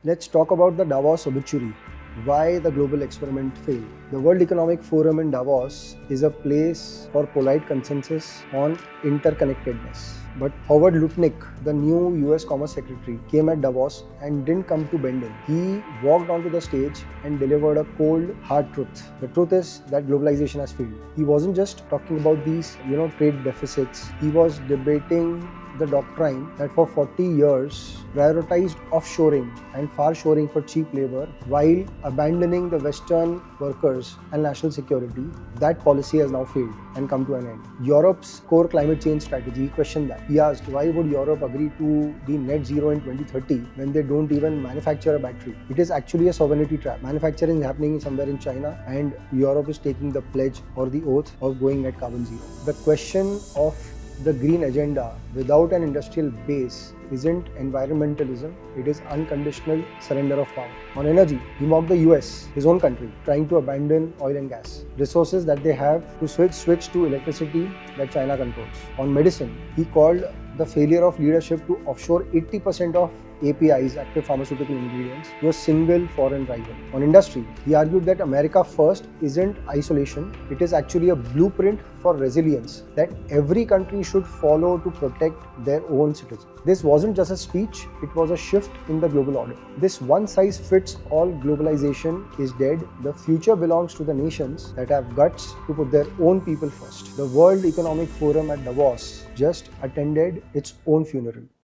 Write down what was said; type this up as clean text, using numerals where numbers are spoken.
Let's talk about the Davos obituary. Why the global experiment failed. The World Economic Forum in Davos is a place for polite consensus on interconnectedness. But Howard Lutnick, the new US Commerce Secretary, came at Davos and didn't come to bending. He walked onto the stage and delivered a cold, hard truth. The truth is that globalization has failed. He wasn't just talking about these, trade deficits. He was debating the doctrine that for 40 years prioritized offshoring and farshoring for cheap labor while abandoning the Western workers and national security. That policy has now failed and come to an end. Europe's core climate change strategy questioned that. He asked, why would Europe agree to be net zero in 2030 when they don't even manufacture a battery? It is actually a sovereignty trap. Manufacturing is happening somewhere in China and Europe is taking the pledge or the oath of going net carbon zero. The question of the green agenda without an industrial base isn't environmentalism, it is unconditional surrender of power. On energy, he mocked the US, his own country, trying to abandon oil and gas, resources that they have to switch to electricity that China controls. On medicine, he called the failure of leadership to offshore 80% of APIs, active pharmaceutical ingredients, to a single foreign rival. On industry, he argued that America First isn't isolation, it is actually a blueprint for resilience that every country should follow to protect their own citizens. This wasn't just a speech, it was a shift in the global order. This one-size-fits-all globalization is dead. The future belongs to the nations that have guts to put their own people first. The World Economic Forum at Davos just attended its own funeral.